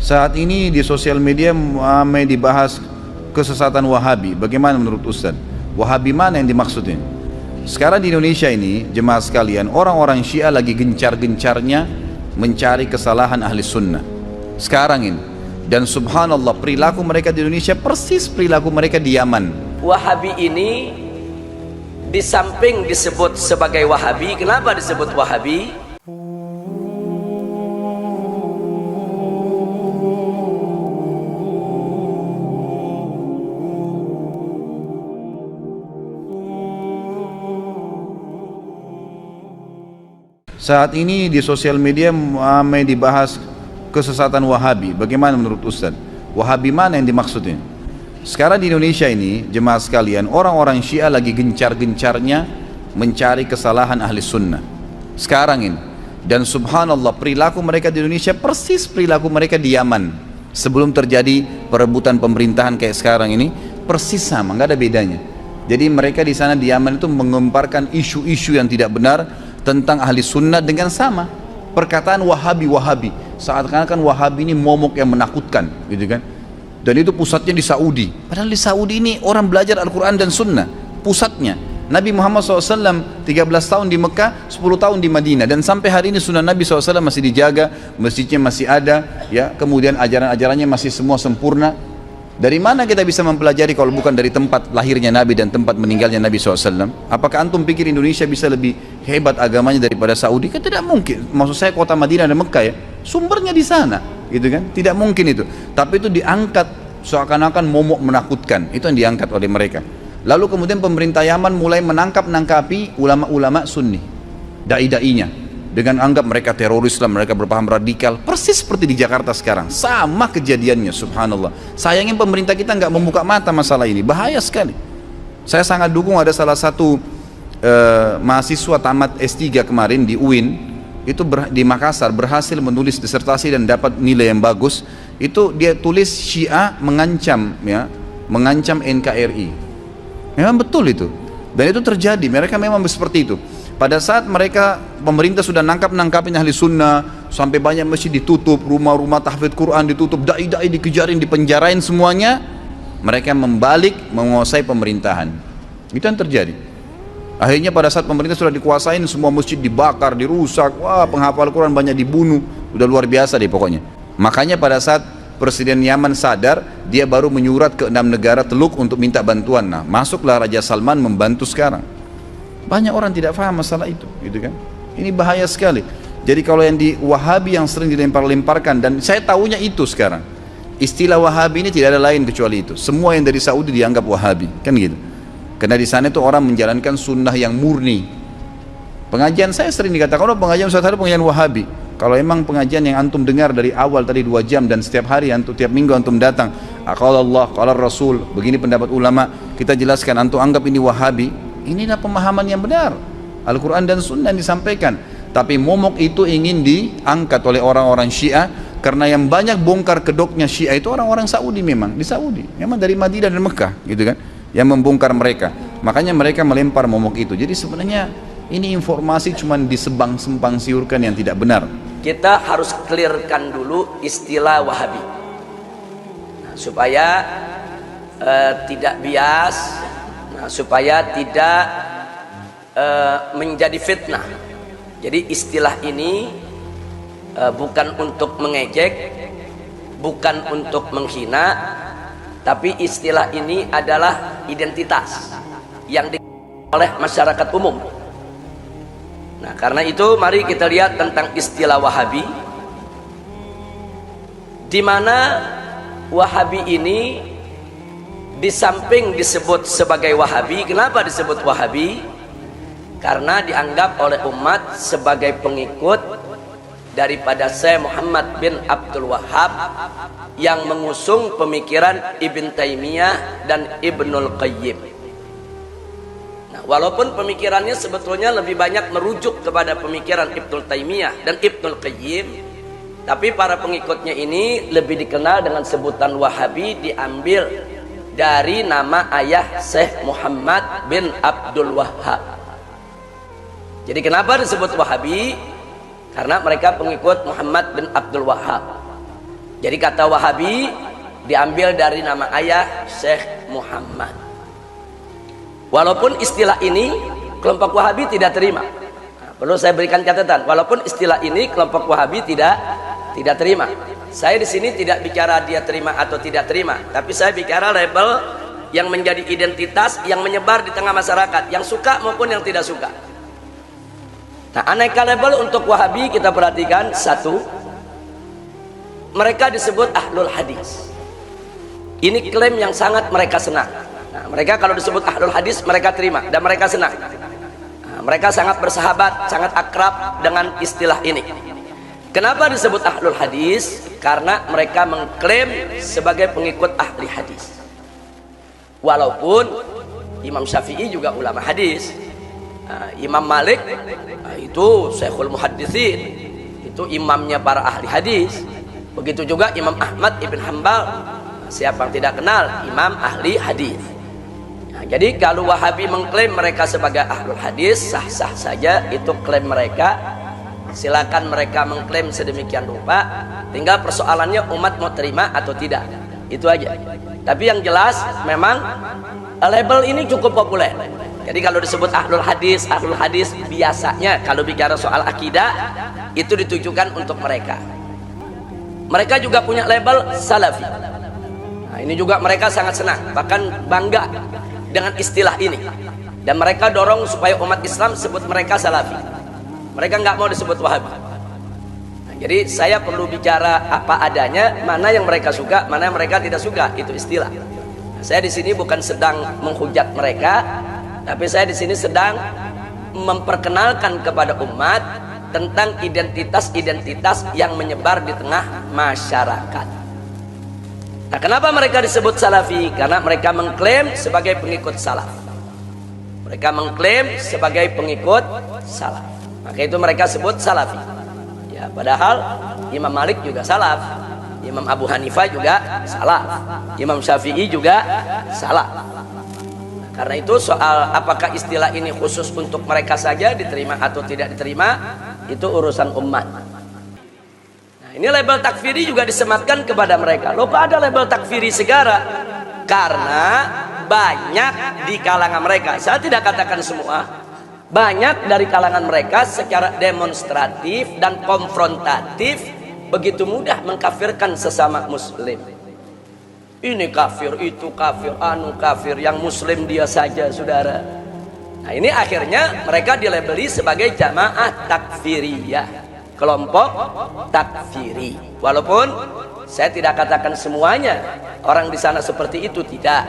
Saat ini di sosial media ramai dibahas kesesatan Wahabi. Bagaimana menurut Ustaz? Wahabi mana yang dimaksudnya? Sekarang di Indonesia ini, jemaah sekalian, orang-orang Syiah lagi gencar-gencarnya mencari kesalahan ahli sunnah. Sekarang ini. Dan subhanallah, perilaku mereka di Indonesia persis perilaku mereka di Yaman. Wahabi ini di samping disebut sebagai Wahabi, kenapa disebut Wahabi? Saat ini di sosial media ramai dibahas kesesatan Wahabi. Bagaimana menurut Ustaz? Wahabi mana yang dimaksudnya? Sekarang di Indonesia ini, jemaah sekalian, orang-orang Syiah lagi gencar-gencarnya mencari kesalahan ahli sunnah. Sekarang ini. Dan subhanallah, perilaku mereka di Indonesia persis perilaku mereka di Yaman. Sebelum terjadi perebutan pemerintahan kayak sekarang ini, persis sama, nggak ada bedanya. Jadi mereka di sana di Yaman itu mengemparkan isu-isu yang tidak benar tentang ahli sunnah dengan sama perkataan Wahabi seakan-akan Wahabi ini momok yang menakutkan gitu kan, dan itu pusatnya di Saudi, padahal di Saudi ini orang belajar Al-Quran dan Sunnah pusatnya. Nabi Muhammad SAW 13 tahun di Mekah, 10 tahun di Madinah, dan sampai hari ini sunnah Nabi SAW masih dijaga, masjidnya masih ada ya, kemudian ajaran-ajarannya masih semua sempurna. Dari mana kita bisa mempelajari kalau bukan dari tempat lahirnya Nabi dan tempat meninggalnya Nabi SAW? Apakah antum pikir Indonesia bisa lebih hebat agamanya daripada Saudi? Kan tidak mungkin. Maksud saya kota Madinah dan Mekah ya, sumbernya di sana, gitu kan? Tidak mungkin itu. Tapi itu diangkat seakan-akan momok menakutkan. Itu yang diangkat oleh mereka. Lalu kemudian pemerintah Yaman mulai menangkap-nangkapi ulama-ulama Sunni, dai-dainya, dengan anggap mereka teroris lah, mereka berpaham radikal. Persis seperti di Jakarta sekarang, sama kejadiannya, subhanallah. Sayangnya pemerintah kita nggak membuka mata masalah ini, bahaya sekali. Saya sangat dukung ada salah satu mahasiswa tamat S3 kemarin di UIN, itu di Makassar, berhasil menulis disertasi dan dapat nilai yang bagus. Itu dia tulis Syiah mengancam ya, mengancam NKRI. Memang betul itu, dan itu terjadi, mereka memang seperti itu. Pada saat mereka, pemerintah sudah nangkapin ahli sunnah, sampai banyak masjid ditutup, rumah-rumah tahfidz Quran ditutup, dai-dai dikejarin, dipenjarain semuanya, mereka membalik menguasai pemerintahan. Itu yang terjadi. Akhirnya pada saat pemerintah sudah dikuasain, semua masjid dibakar, dirusak, wah, penghafal Quran banyak dibunuh, udah luar biasa deh pokoknya. Makanya pada saat Presiden Yaman sadar, dia baru menyurat ke 6 negara Teluk untuk minta bantuan. Nah, masuklah Raja Salman membantu sekarang. Banyak orang tidak paham masalah itu, gitu kan? Ini bahaya sekali. Jadi kalau yang di Wahabi yang sering dilempar-lemparkan, dan saya tahunya itu sekarang, istilah Wahabi ini tidak ada lain kecuali itu. Semua yang dari Saudi dianggap Wahabi, kan gitu. Karena di sana itu orang menjalankan sunnah yang murni. Pengajian saya sering dikatakan, oh pengajian Ustaz Harif pengajian Wahabi. Kalau emang pengajian yang antum dengar dari awal tadi 2 jam dan setiap hari antum, tiap minggu antum datang, qala Allah, qala Rasul, begini pendapat ulama, kita jelaskan, antum anggap ini Wahabi. Inilah pemahaman yang benar, Al-Quran dan Sunnah yang disampaikan. Tapi momok itu ingin diangkat oleh orang-orang Syiah, karena yang banyak bongkar kedoknya Syiah itu orang-orang Saudi, memang di Saudi, memang dari Madinah dan Mekah, gitu kan, yang membongkar mereka. Makanya mereka melempar momok itu. Jadi sebenarnya ini informasi cuma disebang-sempang siurkan yang tidak benar. Kita harus clearkan dulu istilah Wahabi, supaya tidak bias, supaya tidak menjadi fitnah. Jadi istilah ini bukan untuk mengejek, bukan untuk menghina, tapi istilah ini adalah identitas yang dikenal oleh masyarakat umum. Nah, karena itu mari kita lihat tentang istilah Wahabi, di mana Wahabi ini di samping disebut sebagai Wahabi. Kenapa disebut Wahabi? Karena dianggap oleh umat sebagai pengikut daripada Syekh Muhammad bin Abdul Wahhab yang mengusung pemikiran Ibn Taimiyah dan Ibnul Qayyim. Nah, walaupun pemikirannya sebetulnya lebih banyak merujuk kepada pemikiran Ibnul Taimiyah dan Ibnul Qayyim, tapi para pengikutnya ini lebih dikenal dengan sebutan Wahabi, diambil dari nama ayah Syekh Muhammad bin Abdul Wahhab. Jadi kenapa disebut Wahabi? Karena mereka pengikut Muhammad bin Abdul Wahhab. Jadi kata Wahabi diambil dari nama ayah Syekh Muhammad. Walaupun istilah ini kelompok Wahabi tidak terima. Nah, perlu saya berikan catatan, walaupun istilah ini kelompok Wahabi tidak terima. Saya di sini tidak bicara dia terima atau tidak terima, tapi saya bicara label yang menjadi identitas yang menyebar di tengah masyarakat, yang suka maupun yang tidak suka. Nah, aneka label untuk Wahabi kita perhatikan. Satu, mereka disebut ahlul hadis. Ini klaim yang sangat mereka senang. Nah, mereka kalau disebut ahlul hadis mereka terima dan mereka senang. Nah, mereka sangat bersahabat, sangat akrab dengan istilah ini. Kenapa disebut ahlul hadis? Karena mereka mengklaim sebagai pengikut ahli hadis. Walaupun Imam Syafi'i juga ulama hadis, Imam Malik itu Syekhul Muhaddisin, itu imamnya para ahli hadis. Begitu juga Imam Ahmad ibn Hanbal, siapa yang tidak kenal, imam ahli hadis. Nah, jadi kalau Wahabi mengklaim mereka sebagai ahlul hadis, sah-sah saja itu klaim mereka. Silakan mereka mengklaim sedemikian rupa, tinggal persoalannya umat mau terima atau tidak, itu aja. Tapi yang jelas memang label ini cukup populer. Jadi kalau disebut ahlul hadis biasanya kalau bicara soal akidah itu ditujukan untuk mereka. Mereka juga punya label salafi. Nah, ini juga mereka sangat senang, bahkan bangga dengan istilah ini. Dan mereka dorong supaya umat Islam sebut mereka salafi. Mereka nggak mau disebut Wahabi. Nah, jadi saya perlu bicara apa adanya, mana yang mereka suka, mana yang mereka tidak suka, itu istilah. Nah, saya di sini bukan sedang menghujat mereka, tapi saya di sini sedang memperkenalkan kepada umat tentang identitas-identitas yang menyebar di tengah masyarakat. Nah, kenapa mereka disebut salafi? Karena mereka mengklaim sebagai pengikut salaf. Mereka mengklaim sebagai pengikut salaf. Maka itu mereka sebut salafi. Ya, padahal Imam Malik juga salaf, Imam Abu Hanifah juga salaf, Imam Syafi'i juga salaf. Karena itu soal apakah istilah ini khusus untuk mereka saja diterima atau tidak diterima, itu urusan umat. Nah, ini label takfiri juga disematkan kepada mereka. Loh, kok ada label takfiri segala? Karena banyak di kalangan mereka, saya tidak katakan semua, banyak dari kalangan mereka secara demonstratif dan konfrontatif begitu mudah mengkafirkan sesama muslim. Ini kafir, itu kafir, anu kafir, yang muslim dia saja, saudara. Nah, ini akhirnya mereka dilabeli sebagai jamaah takfiriyah, kelompok takfiri. Walaupun saya tidak katakan semuanya orang di sana seperti itu, tidak.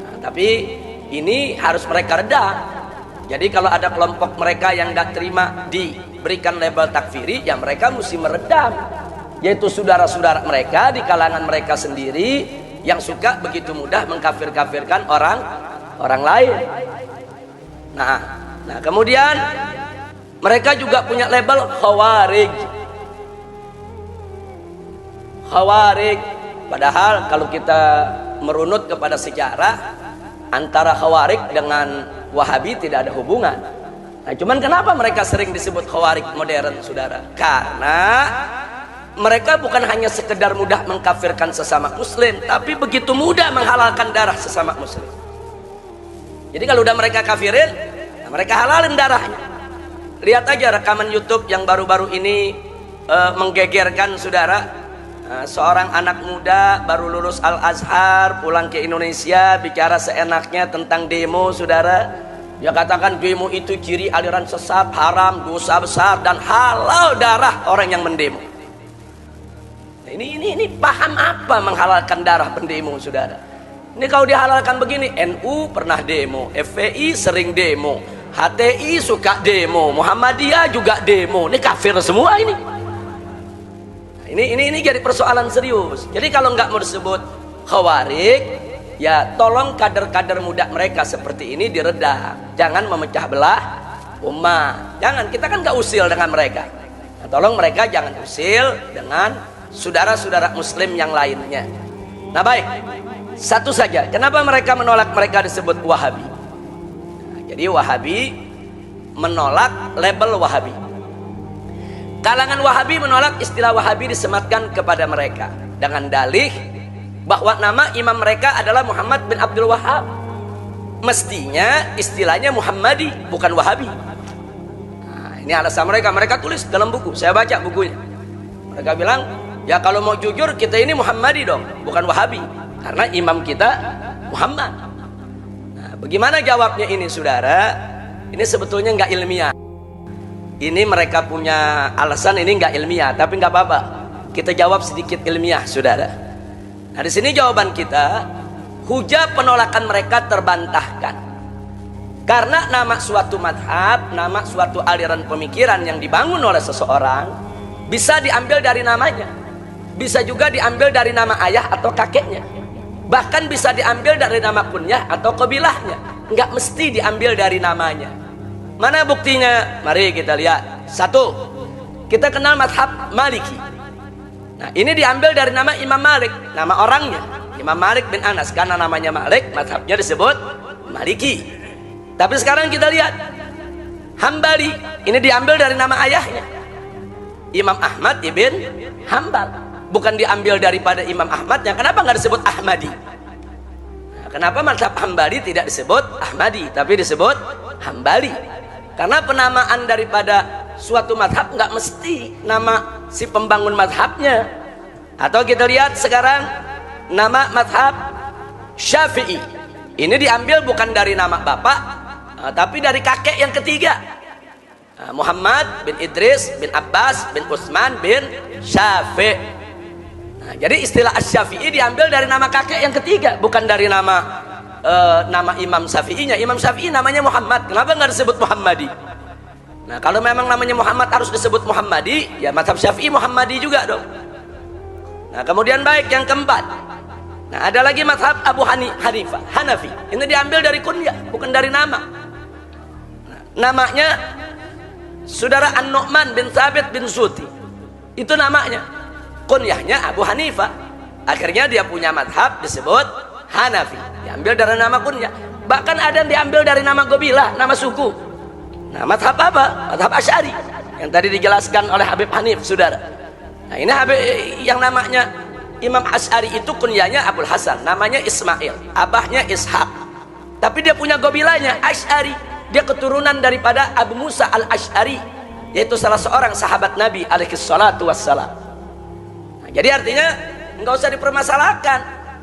Nah, tapi ini harus mereka redam. Jadi kalau ada kelompok mereka yang tidak terima diberikan label takfiri, ya mereka mesti meredam, yaitu saudara-saudara mereka di kalangan mereka sendiri yang suka begitu mudah mengkafir-kafirkan orang lain. Nah, kemudian mereka juga punya label khawarij. Padahal kalau kita merunut kepada sejarah, antara khawarij dengan Wahabi tidak ada hubungan. Nah, cuman kenapa mereka sering disebut khawarij modern, saudara? Karena mereka bukan hanya sekedar mudah mengkafirkan sesama muslim, tapi begitu mudah menghalalkan darah sesama muslim. Jadi kalau udah mereka kafirin, nah mereka halalin darahnya. Lihat aja rekaman YouTube yang baru-baru ini menggegerkan, saudara. Seorang anak muda baru lulus Al-Azhar pulang ke Indonesia bicara seenaknya tentang demo, saudara. Dia katakan demo itu ciri aliran sesat, haram, dosa besar, dan halal darah orang yang mendemo. Nah, ini paham apa menghalalkan darah pendemo, saudara? Ini kalau dihalalkan begini, NU pernah demo, FPI sering demo, HTI suka demo, Muhammadiyah juga demo. Ini kafir semua ini. Ini jadi persoalan serius. Jadi kalau nggak mau disebut khawarij, ya tolong kader-kader muda mereka seperti ini diredam. Jangan memecah belah umat. Jangan, kita kan nggak usil dengan mereka. Nah, tolong mereka jangan usil dengan saudara-saudara muslim yang lainnya. Nah, baik, satu saja. Kenapa mereka menolak mereka disebut Wahabi? Nah, jadi Wahabi menolak label Wahabi. Kalangan Wahabi menolak istilah Wahabi disematkan kepada mereka. dengan dalih bahwa nama imam mereka adalah Muhammad bin Abdul Wahab. Mestinya istilahnya Muhammadi, bukan Wahabi. Nah, ini alasan mereka. Mereka tulis dalam buku, saya baca bukunya. Mereka bilang, ya kalau mau jujur kita ini Muhammadi dong, bukan Wahabi, karena imam kita Muhammad. Nah, bagaimana jawabnya ini, saudara? Ini sebetulnya nggak ilmiah. Ini mereka punya alasan, ini nggak ilmiah, tapi nggak apa-apa. Kita jawab sedikit ilmiah, saudara. Nah, di sini jawaban kita, hujah penolakan mereka terbantahkan. Karena nama suatu madhab, nama suatu aliran pemikiran yang dibangun oleh seseorang, bisa diambil dari namanya, bisa juga diambil dari nama ayah atau kakeknya, bahkan bisa diambil dari nama kunyah atau kabilahnya. Nggak mesti diambil dari namanya. Mana buktinya? Mari kita lihat. Satu, kita kenal madhab Maliki. Nah, ini diambil dari nama Imam Malik, nama orangnya Imam Malik bin Anas, karena namanya Malik, madhabnya disebut Maliki. Tapi sekarang kita lihat Hambali, ini diambil dari nama ayahnya Imam Ahmad ibn Hambal, bukan diambil daripada Imam Ahmadnya. Kenapa nggak disebut Ahmadi? Nah, kenapa madhab Hambali tidak disebut Ahmadi tapi disebut Hambali? Karena penamaan daripada suatu madhab nggak mesti nama si pembangun madhabnya. Atau kita lihat sekarang nama madhab Syafi'i, ini diambil bukan dari nama bapak, tapi dari kakek yang ketiga, Muhammad bin Idris bin Abbas bin Utsman bin Syafi'. Nah, jadi istilah Asy-Syafi'i diambil dari nama kakek yang ketiga, bukan dari nama Imam Syafi'inya. Imam Syafi'i namanya Muhammad, kenapa nggak disebut Muhammadi? Nah, kalau memang namanya Muhammad harus disebut Muhammadi, ya madhab Syafi'i Muhammadi juga dong. Nah, kemudian baik yang keempat, nah ada lagi madhab Abu Hanifah, Hanafi. Ini diambil dari kunyah, bukan dari nama. Nah, namanya saudara An-Nu'man bin Thabit bin Zuti, itu namanya. Kunyahnya Abu Hanifah. Akhirnya dia punya madhab disebut Hanafi, diambil dari nama kunyah. Bahkan ada yang diambil dari nama gobilah, nama suku. Nah, madhab apa? Madhab Asy'ari yang tadi dijelaskan oleh Habib Hanif, saudara. Nah, ini yang namanya Imam Asy'ari itu kunyahnya Abul Hasan, namanya Ismail, abahnya Ishaq. Tapi dia punya gobilahnya Asy'ari. Dia keturunan daripada Abu Musa al-Asy'ari, yaitu salah seorang sahabat Nabi alaihi salatu wassalam. Nah, jadi artinya nggak usah dipermasalahkan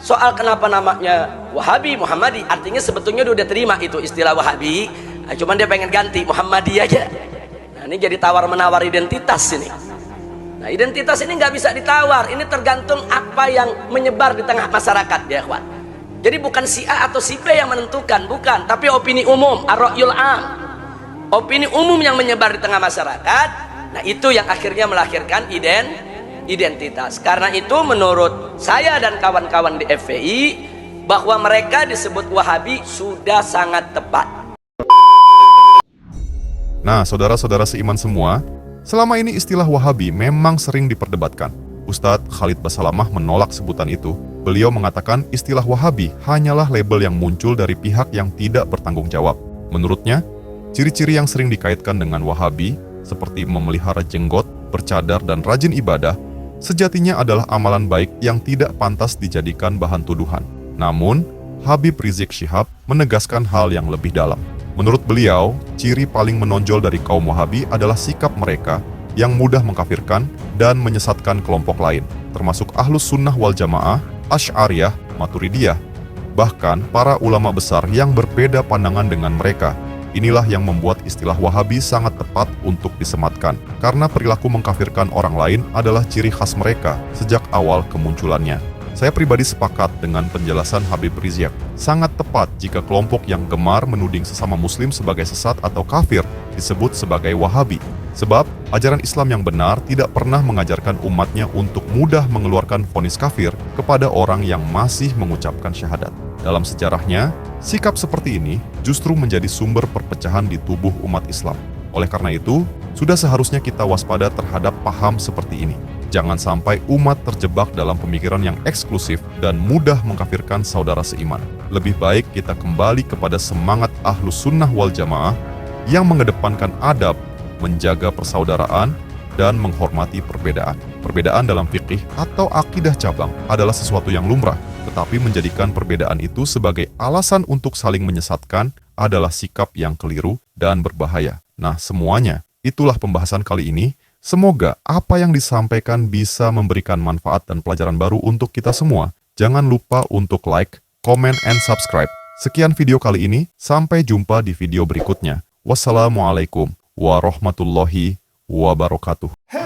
soal kenapa namanya Wahabi, Muhammadi. Artinya sebetulnya udah terima itu istilah Wahabi, nah, cuman dia pengen ganti Muhammadi aja. Nah, ini jadi tawar-menawar identitas ini. Nah, identitas ini nggak bisa ditawar, ini tergantung apa yang menyebar di tengah masyarakat, ya kawan. Jadi bukan si A atau si B yang menentukan, bukan, tapi opini umum, ar-ra'yul 'am. Opini umum yang menyebar di tengah masyarakat, nah itu yang akhirnya melahirkan identitas. Karena itu menurut saya dan kawan-kawan di FPI, bahwa mereka disebut Wahabi sudah sangat tepat. Nah, saudara-saudara seiman semua, selama ini istilah Wahabi memang sering diperdebatkan. Ustadz Khalid Basalamah menolak sebutan itu. Beliau mengatakan istilah Wahabi hanyalah label yang muncul dari pihak yang tidak bertanggung jawab. Menurutnya, ciri-ciri yang sering dikaitkan dengan Wahabi, seperti memelihara jenggot, bercadar, dan rajin ibadah, sejatinya adalah amalan baik yang tidak pantas dijadikan bahan tuduhan. Namun, Habib Rizik Syihab menegaskan hal yang lebih dalam. Menurut beliau, ciri paling menonjol dari kaum Wahabi adalah sikap mereka yang mudah mengkafirkan dan menyesatkan kelompok lain, termasuk Ahlus Sunnah wal Jamaah, Asy'ariyah, Maturidiyah, bahkan para ulama besar yang berbeda pandangan dengan mereka. Inilah yang membuat istilah Wahabi sangat tepat untuk disematkan, karena perilaku mengkafirkan orang lain adalah ciri khas mereka sejak awal kemunculannya. Saya pribadi sepakat dengan penjelasan Habib Rizik. Sangat tepat jika kelompok yang gemar menuding sesama muslim sebagai sesat atau kafir disebut sebagai Wahabi. Sebab, ajaran Islam yang benar tidak pernah mengajarkan umatnya untuk mudah mengeluarkan vonis kafir kepada orang yang masih mengucapkan syahadat. Dalam sejarahnya, sikap seperti ini justru menjadi sumber perpecahan di tubuh umat Islam. Oleh karena itu, sudah seharusnya kita waspada terhadap paham seperti ini. Jangan sampai umat terjebak dalam pemikiran yang eksklusif dan mudah mengkafirkan saudara seiman. Lebih baik kita kembali kepada semangat Ahlus Sunnah wal Jamaah yang mengedepankan adab, menjaga persaudaraan, dan menghormati perbedaan. Perbedaan dalam fikih atau akidah cabang adalah sesuatu yang lumrah, tetapi menjadikan perbedaan itu sebagai alasan untuk saling menyesatkan adalah sikap yang keliru dan berbahaya. Nah, semuanya, itulah pembahasan kali ini. Semoga apa yang disampaikan bisa memberikan manfaat dan pelajaran baru untuk kita semua. Jangan lupa untuk like, comment, and subscribe. Sekian video kali ini, sampai jumpa di video berikutnya. Wassalamualaikum warahmatullahi wabarakatuh.